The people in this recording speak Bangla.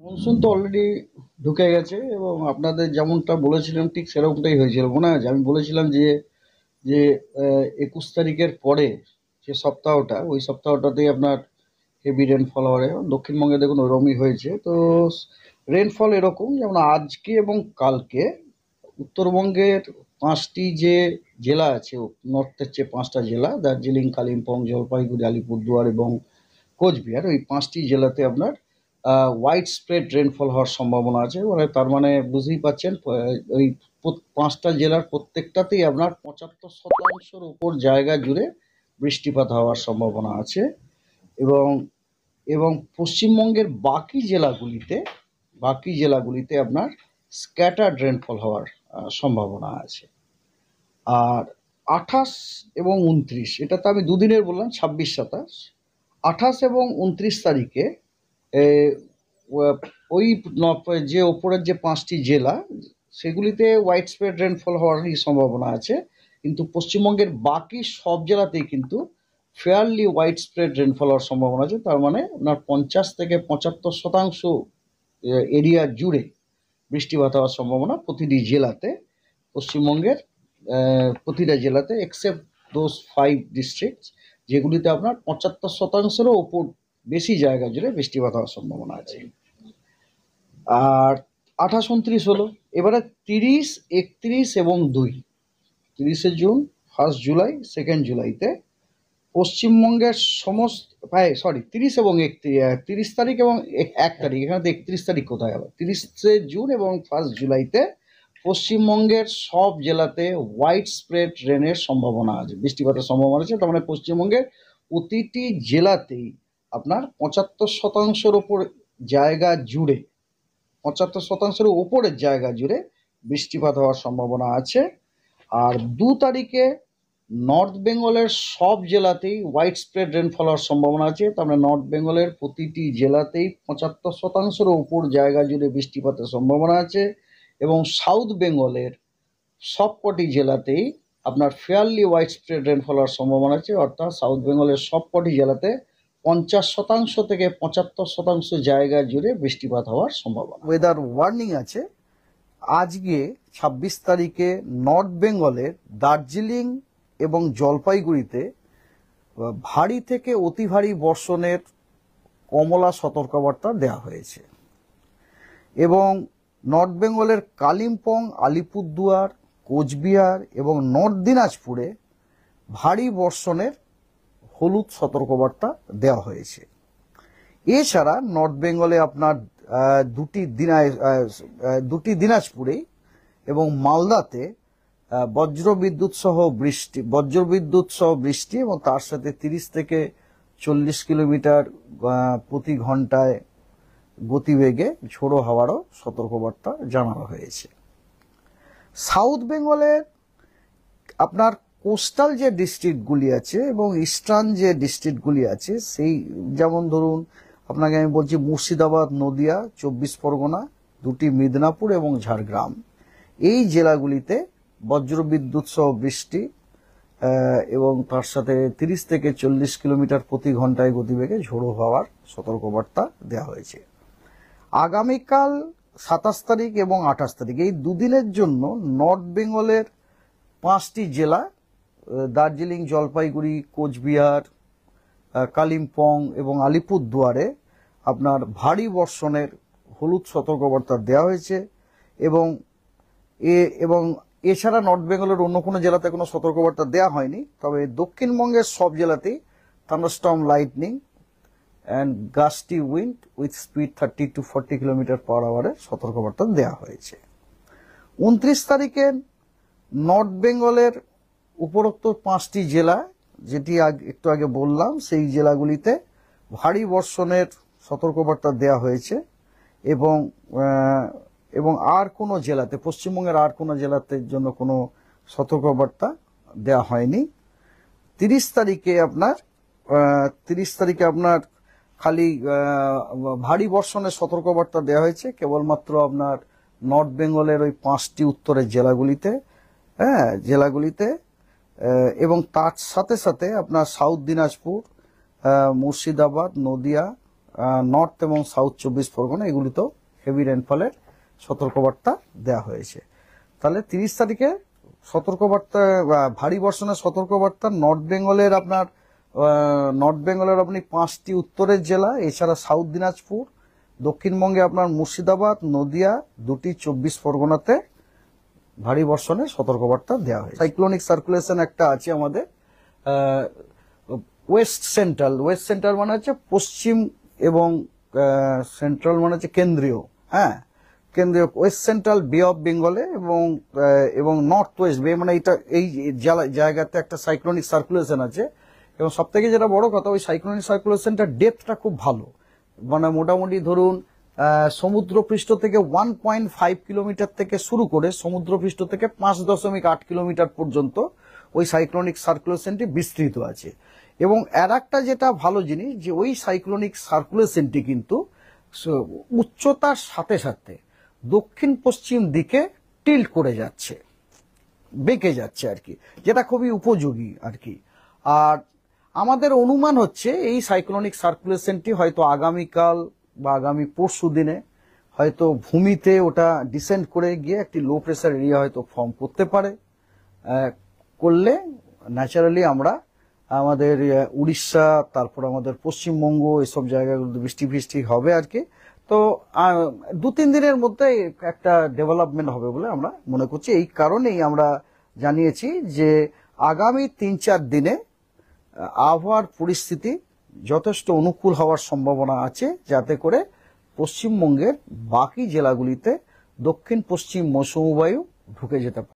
মনসুন তো অলরেডি ঢুকে গেছে এবং আপনাদের যেমনটা বলেছিলাম ঠিক সেরকমটাই হয়েছিল মনে আছে। আমি বলেছিলাম যে যে 21 তারিখের পরে যে সপ্তাহটা, ওই সপ্তাহটাতেই আপনার হেভি রেনফল হবে। দক্ষিণবঙ্গে দেখুন ওরকমই হয়েছে। তো রেনফল এরকম যেমন আজকে এবং কালকে উত্তরবঙ্গের 5টি যে জেলা আছে, নর্থের যে 5টা জেলা দার্জিলিং, কালিম্পং, জলপাইগুড়ি, আলিপুরদুয়ার এবং কোচবিহার, ওই 5টি জেলাতে আপনার ওয়াইড স্প্রেড রেনফল হওয়ার সম্ভাবনা আছে। মানে তার মানে বুঝতেই পাচ্ছেন, ওই 5টা জেলার প্রত্যেকটাতেই আপনার 75% উপর জায়গা জুড়ে বৃষ্টিপাত হওয়ার সম্ভাবনা আছে। এবং এবং পশ্চিমবঙ্গের বাকি জেলাগুলিতে আপনার স্ক্যাটার্ড রেনফল হওয়ার সম্ভাবনা আছে। আর 28 এবং 29, এটা তো আমি দুদিনের বললাম, 26, 27, 28 এবং 29 তারিখে এ, ওই যে ওপরের যে 5টি জেলা, সেগুলিতে হোয়াইট স্প্রেড রেনফল হওয়ারই সম্ভাবনা আছে। কিন্তু পশ্চিমবঙ্গের বাকি সব জেলাতেই কিন্তু ফেয়ারলি হোয়াইট স্প্রেড রেনফল হওয়ার সম্ভাবনা আছে। তার মানে আপনার 50 থেকে 75% এরিয়া জুড়ে বৃষ্টিপাত হওয়ার সম্ভাবনা প্রতিটি জেলাতে, পশ্চিমবঙ্গের প্রতিটা জেলাতে, এক্সেপ্ট দোজ 5 ডিস্ট্রিক্ট যেগুলিতে আপনার 75%-এরও ওপর বেশি জায়গা জুড়ে বৃষ্টিপাত হওয়ার সম্ভাবনা আছে। আর 28, 29 হলো। এবারে 30, 31 এবং 2, 30শে জুন, 1 জুলাই, 2 জুলাইতে পশ্চিমবঙ্গের সমস্ত, 30 এবং 30 তারিখ এবং 1 তারিখ, এখানে তো 31 তারিখ কোথায় গেল। 30শে জুন এবং 1 জুলাইতে পশ্চিমবঙ্গের সব জেলাতে হোয়াইট স্প্রেড রেনের সম্ভাবনা আছে, বৃষ্টিপাতের সম্ভাবনা আছে। তার মানে পশ্চিমবঙ্গের প্রতিটি জেলাতেই আপনার 75%-এর ওপর জায়গা জুড়ে, 75%-এর ওপরের জায়গা জুড়ে বৃষ্টিপাত হওয়ার সম্ভাবনা আছে। আর 2 তারিখে নর্থ বেঙ্গলের সব জেলাতেই হোয়াইট স্প্রেড রেনফল হওয়ার সম্ভাবনা আছে। তার মানে নর্থ বেঙ্গলের প্রতিটি জেলাতেই 75%-এর ওপর জায়গা জুড়ে বৃষ্টিপাতের সম্ভাবনা আছে। এবং সাউথ বেঙ্গলের সবকটি জেলাতেই আপনার ফেয়ারলি হোয়াইট স্প্রেড রেনফল হওয়ার সম্ভাবনা আছে। অর্থাৎ সাউথ বেঙ্গলের সবকটি জেলাতে 50% থেকে 75% জায়গা জুড়ে বৃষ্টিপাত হওয়ার সম্ভাবনা। ওয়েদার ওয়ার্নিং আছে আজকে 26 তারিখে নর্থ বেঙ্গলের দার্জিলিং এবং জলপাইগুড়িতে ভারী থেকে অতি ভারী বর্ষণের কমলা সতর্কবার্তা দেওয়া হয়েছে। এবং নর্থ বেঙ্গলের কালিম্পং, আলিপুরদুয়ার, কোচবিহার এবং নর্থ দিনাজপুরে ভারী বর্ষণের হলুদ সতর্কবার্তা দেওয়া হয়েছে। এছাড়া নর্থ বেঙ্গলে আপনার দুটি দিনাজপুরেই এবং মালদাতে বজ্রবিদ্যুৎ সহ বৃষ্টি এবং তার সাথে 30 থেকে 40 কিলোমিটার প্রতি ঘন্টায় গতিবেগে ঝোড়ো হাওয়ারও সতর্কবার্তা জানানো হয়েছে। সাউথ বেঙ্গলের আপনার কোস্টাল যে ডিস্ট্রিক্টগুলি আছে এবং ইস্টার্ন যে ডিস্ট্রিক্টগুলি আছে, সেই যেমন ধরুন আপনাকে আমি বলছি মুর্শিদাবাদ, নদিয়া, 24 পরগনা, 2টি মিদনাপুর এবং ঝাড়গ্রাম, এই জেলাগুলিতে বজ্রবিদ্যুৎ সহ বৃষ্টি এবং তার সাথে 30 থেকে 40 কিলোমিটার প্রতি ঘন্টায় গতিবেগে ঝোড়ো হাওয়ার সতর্কবার্তা দেওয়া হয়েছে। আগামীকাল 27 তারিখ এবং 28 তারিখ, এই দুদিনের জন্য নর্থ বেঙ্গলের 5টি জেলা দার্জিলিং, জলপাইগুড়ি, কোচবিহার, কালিম্পং এবং আলিপুরদুয়ারে আপনার ভারী বর্ষণের হলুদ সতর্কবার্তা দেওয়া হয়েছে। এবং এছাড়া নর্থ বেঙ্গলের অন্য কোনো জেলাতে কোনো সতর্কবার্তা দেওয়া হয়নি। তবে দক্ষিণবঙ্গের সব জেলাতেই thunderstorm, lightning and gusty wind with speed 30 to 40 kilometre per আওয়ারের সতর্কবার্তা দেওয়া হয়েছে। 29 তারিখে নর্থ বেঙ্গলের উপরোক্ত 5টি জেলা, যেটি একটু আগে বললাম, সেই জেলাগুলিতে ভারী বর্ষণের সতর্কবার্তা দেওয়া হয়েছে। এবং আর কোনো জেলাতে, পশ্চিমবঙ্গের আর কোনো জেলাতে জন্য কোনো সতর্কবার্তা দেওয়া হয়নি। 30 তারিখে আপনার খালি ভারী বর্ষণের সতর্কবার্তা দেওয়া হয়েছে কেবলমাত্র আপনার নর্থ বেঙ্গলের ওই 5টি উত্তরের জেলাগুলিতে, এবং তার সাথে সাথে আপনার সাউথ দিনাজপুর, মুর্শিদাবাদ, নদিয়া, নর্থ এবং সাউথ 24 পরগনা এগুলিতেও হেভি রেনফলের সতর্কবার্তা দেওয়া হয়েছে। তাহলে 30 তারিখে সতর্কবার্তা, ভারী বর্ষণের সতর্কবার্তা নর্থ বেঙ্গলের আপনি 5টি উত্তরের জেলা, এছাড়া সাউথ দিনাজপুর, দক্ষিণবঙ্গে আপনার মুর্শিদাবাদ, নদিয়া, 2টি 24 পরগনাতে ভারী বর্ষণের সতর্কবার্তা দেওয়া হয়েছে। সাইক্লোনিক সার্কুলেশন একটা আছে আমাদের ওয়েস্ট সেন্ট্রাল মানে হচ্ছে পশ্চিম, এবং সেন্ট্রাল মানে হচ্ছে কেন্দ্রীয়, কেন্দ্রীয় ওয়েস্ট সেন্ট্রাল বে অফ বেঙ্গলে এবং নর্থ ওয়েস্ট বে, মানে এই জায়গাতে একটা সাইক্লোনিক সার্কুলেশন আছে। এবং সব থেকে যেটা বড় কথা, ওই সাইক্লোনিক সার্কুলেশনটা ডেপথটা খুব ভালো, মানে মোটামুটি ধরুন সমুদ্রপৃষ্ঠ থেকে 1.5 কিলোমিটার থেকে শুরু করে সমুদ্রপৃষ্ঠ থেকে 5.8 কিলোমিটার পর্যন্ত ওই সাইক্লোনিক সার্কুলেশনটি বিস্তৃত আছে। এবং আর একটা যেটা ভালো জিনিস, যে ওই সাইক্লোনিক সার্কুলেশনটি কিন্তু উচ্চতার সাথে সাথে দক্ষিণ পশ্চিম দিকে টিল্ট করে যাচ্ছে, বেঁকে যাচ্ছে আর কি, যেটা খুবই উপযোগী আর কি। আর আমাদের অনুমান হচ্ছে এই সাইক্লোনিক সার্কুলেশনটি হয়তো আগামীকাল বা আগামী পরশু দিনে হয়তো ভূমিতে ওটা ডিসেন্ড করে গিয়ে একটি লো প্রেসার এরিয়া হয়তো ফর্ম করতে পারে। করলে ন্যাচারালি আমরা আমাদের উড়িষ্যা, তারপর আমাদের পশ্চিমবঙ্গ, এসব জায়গাগুলোতে বৃষ্টি হবে আর কি। তো 2-3 দিনের মধ্যে একটা ডেভেলপমেন্ট হবে বলে আমরা মনে করছি। এই কারণেই আমরা জানিয়েছি যে আগামী 3-4 দিনে আবহাওয়ার পরিস্থিতি যথেষ্ট অনুকূল হওয়ার সম্ভাবনা আছে, যাতে করে পশ্চিমবঙ্গের বাকি জেলাগুলিতে দক্ষিণ পশ্চিম মৌসুমী বায়ু ঢুকে যেতে পারে।